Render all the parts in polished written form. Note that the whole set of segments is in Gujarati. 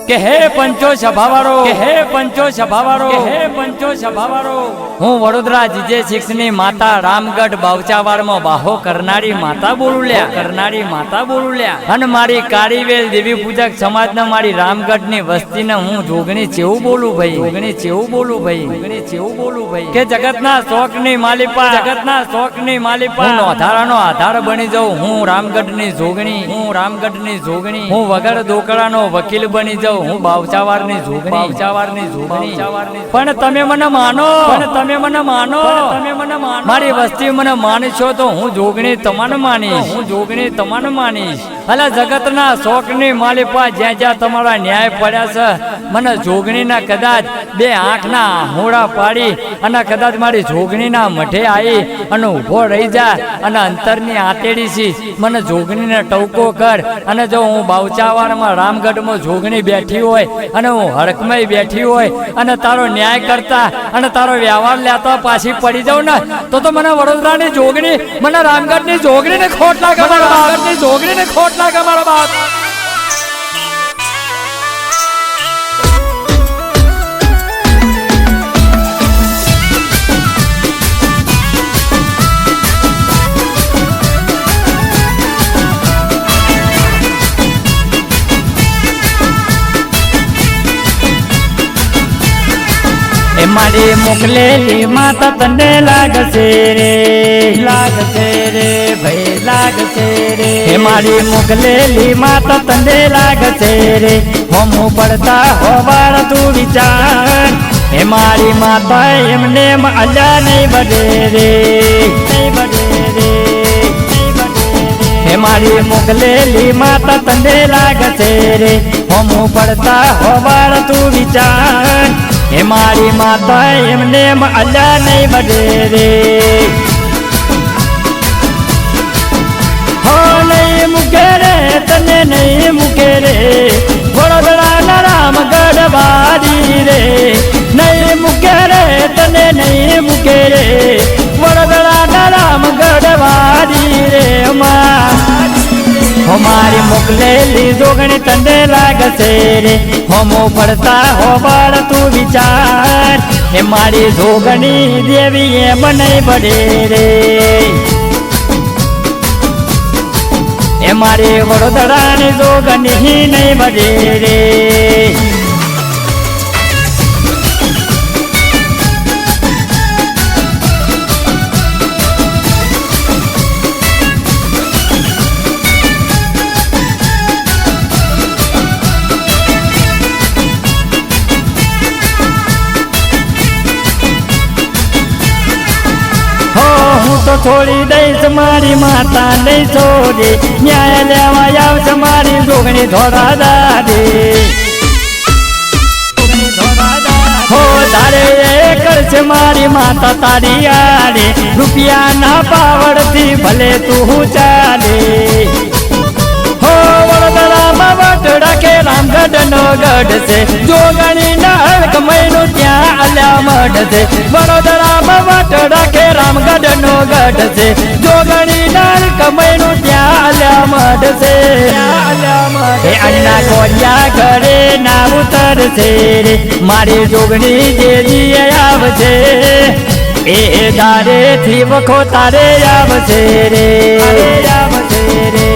કે હે પંચો સભાવાળો, કે હે પંચો સભાવાળો, કે હે પંચો સભાવાળો, હું વડોદરા જીજે 6 ની માતા રામગઢ બાવચાવાડમાં બાહો કરનારી માતા બોલુલ્યા, કરનારી માતા બોલુલ્યા. અને મારી કાળીવેલ દેવી પૂજક સમાજના મારી રામગઢની વસ્તીને હું જોગણી ચેવું બોલું ભાઈ, જોગણી ચેવું બોલું ભાઈ, જોગણી ચેવું બોલું ભાઈ. કે જગતના શોખની માલિપા, જગતના શોખની માલિપા, હું નોધારાનો આધાર બની જાઉં. હું રામગઢની જોગણી, હું રામગઢની જોગણી, હું વગર દોકડાનો વકીલ બની જાઉં. હું બાવચાવાડની જોગણી, બાવચાવાડની જોગણી. પણ તમે મને માનો, પણ તમે મને માનો, તમે મને માનો, મારી વસ્તી મને માનશો તો હું જોગણી તમને માનીશ, હું જોગણી તમને માનીશ. અલા જગતના શોખની માલિપા જ્યાં જ્યાં તમારા ન્યાય પડ્યા છે, મને જોગણીના કદાચ બે આંખના હોડા પાડી અને કદાચ મારી જોગણીના મઢે આવી અને ઊભો રહી જા અને અંતરની આતેડી છી મને જોગણીને ટવકો કર. અને જો હું બાવચાવાડમાં રામગઢમાં જોગણી બેઠી હોય અને હું હડકમય બેઠી હોય અને તારો ન્યાય કરતા અને તારો વ્યવહાર લેતા પાછી પડી જાઉં ને તો મને વડોદરાની જોગણી, મને રામગઢની જોગણીને ખોટ લાગે, રામગઢની જોગણીને ખોટ લાગે મારો બાપ. મારી મોકલેલી માતા તને લાગશે રે, લાગશે રે ભાઈ, લાગશે રે. મારી મોકલેલી માતા તને લાગશે રે, હોમું પડતા હોવાર તું વિચાર. હે મારી માતા એમને અલ્યા નહીં બડે રે, નહીં બડે રે. હે મારી મોકલેલી માતા તને લાગશે રે, હોમું પડતા હોવાર તું વિચાર. હે મારી માતા એમને અલ્યા નહીં બડે રે. હો નહીં મૂકે રે તને નહીં મૂકે રે, વડોદરાના રામગઢ વાડી રે. નહીં મૂકે રે તને નહીં મૂકે રે, વડોદરાના રામગઢ વાડી રે. મારી મોકલેલી જોગણી તને લાગશે રે, હોમો પડતા હોવાળ તું વિચાર. હે મારી જોગણી દેવી એમ નહીં બડે રે. એ મારી વડોદરાની જોગણી નહીં બડે રે. તો છોડી દઈશ મારી માતા નહીં છોડે, ન્યાય લેવા આવશે મારી જોગણી ધોરા દાદે. હો તારે એ કરશે મારી માતા તારી આડે, રૂપિયાના પાવડથી ભલે તું ચાલે. હો વડોદરામાં વટડા કે રામગઢ નો ગઢ છે, જોગણી ના હડકમયનું ત્યાં અલ્યા મઢ છે. વડોદરામાં વટડા કે રામગઢ નો ગઢ છે, જોગણી ના હડકમયનું ત્યાં અલ્યા મઢ છે. હે અન્ના કોરિયા ઘરે ના ઉતરશે રે, મારી જોગણી જે દીએ આવશે એ દારે થી વખો તારે આવશે રે, આવશે રે.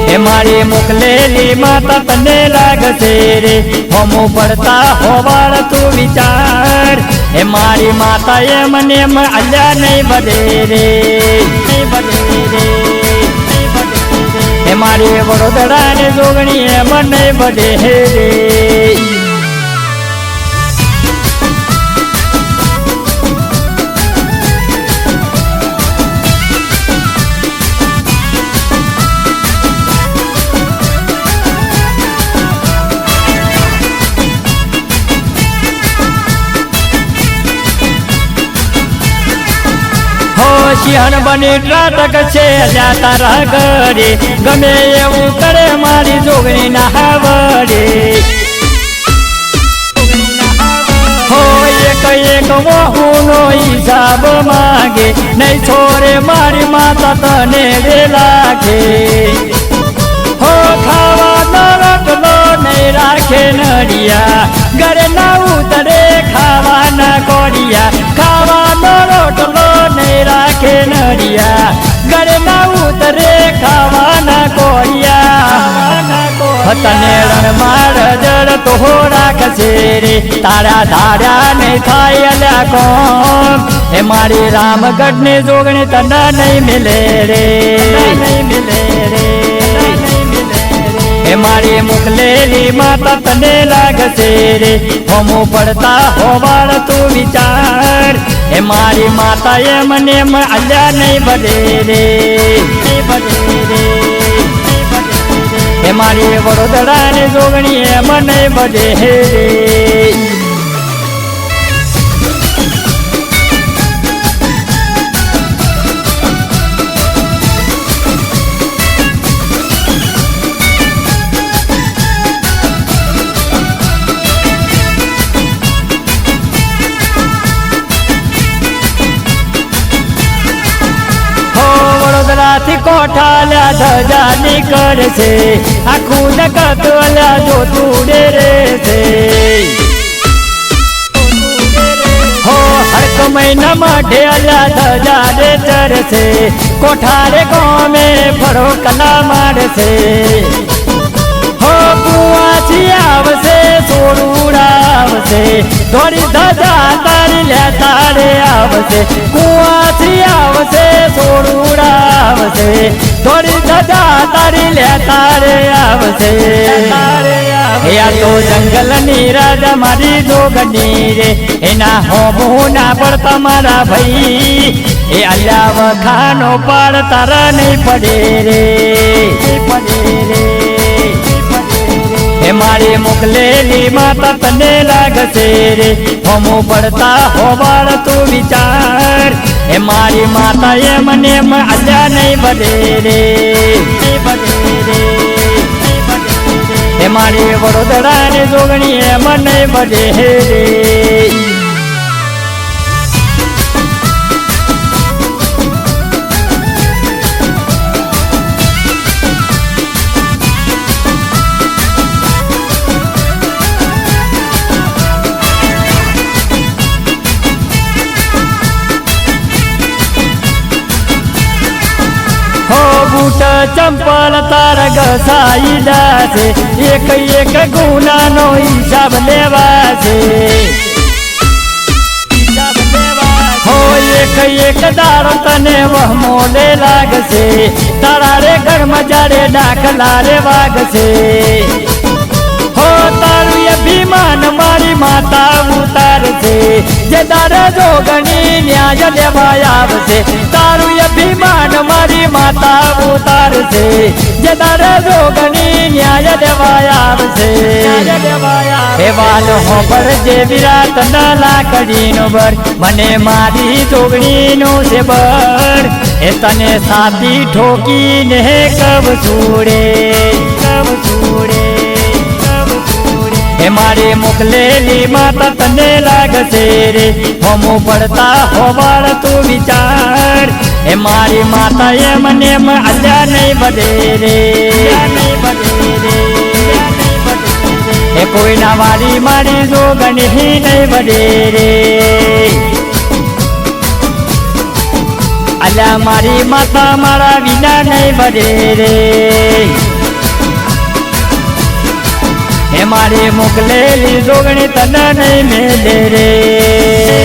હે મારી મોકલેલી માતા તને લાગશે રે, હોમો પડતા હોવાળ તું વિચાર. હે મારી માતા એમ ને એમ અલ્યા નહીં બડે રે, નહીં બડે રે. હે મારી વડોદરાની જોગણી એમ નહીં બડે રે. સિંહણ બની ત્રાટક છે તારા ઘરે, ગમે એવું કરે મારી જોગણી ના હાવડે. હો એક એક વહુનો હિસાબ માગે, નહીં છોડે મારી માતા તને રે લાગે. હો ખાવા નરકનો રાખે નડિયા ઘરે ના ઉતરે ખાવાના કોડિયા ખાવાનો રોટલો નહીં રાખે નડિયા ઘરે ના ઉતરે ખાવાના કોડિયા તને રણમાર જળ તો રાખશે રે તારા ધાર્યા નહીં થાય અલ્યા કોણ એ મારી રામગઢ ની જોગણી તને નહીં મિલે રે નહીં મિલે રે એ મારી મોકલેલી માતા તને લાગશે રે હોમો પડતા હોવાળ તું વિચાર એ મારી માતા એ મને અલ્યા નહીં બધે રે નહીં બધે રે એ મારી વડોદરા ની જોગણી એ મને બધે રે થી કોઠાલ્યા ધજા નીકળશે આખું જગતોલ્યા જોતું રે છે હો હરક મહિના માટે અલ્યા ધજા રે ચરશે કોઠારે ગોમે ફળો કલા મારશે હો કુવાથી આવશે સોરુડા આવશે થોડી ધજા તારી લે તારે આવશે કુવાથી આવશે સોરુડા આવશે થોડી ધજા તારી લે તારે આવશે યા તો જંગલ ની રાજા મારી જોગની રે એના હોમું ના પણ તમારા ભાઈ એ અલ્યા વખાનો પાડ તારા નહીં પડે રે પડે રે એ મારી મોકલેલી માતા તને લાગશે રે હોમો પડતા હોવાળ તું વિચાર એ મારી માતા એ મને અલ્યા નહીં બધે રે બધે રે એ મારી વડોદરા ની જોગણી એ મને બધે રે બૂટ ચંપલ તાર ઘસાઈ દાશે એક એક ગુનાનો હિસાબ લેવાશે હો એક એક દારો તને વહમો લે લાગશે તારા રે ઘરમાં જ્યારે દાખલા રે વાગશે હો તારું અભિમાન મારી માતા ઉતારશે જે તારે જોગણી ન્યાય લેવા આવશે તારું અભિમાન મારી માતા ઉતારશે જે તારે જોગણી ન્યાય લેવા આવશે એ વાલ હોબર જે વિરાટ ન લાકડીનો બર મને મારી જોગણીનું છે બર એ તને સાથી ઠોકીને કબ છોડે કબ છોડે એ મારી મોકલેલી માતા તને લાગશે રે હોમો પડતા હોવાળ તું વિચાર એ મારી માતા એ મને અલ્યા નહીં બધે રે નહીં બધે રે એ કોઈના વારી મારી જોગણી નહીં બધે રે અલ્યા મારી માતા મારા વિના નહીં બધે રે એ મારી મોકલેલી જોગણી તને નહીં મેલે રે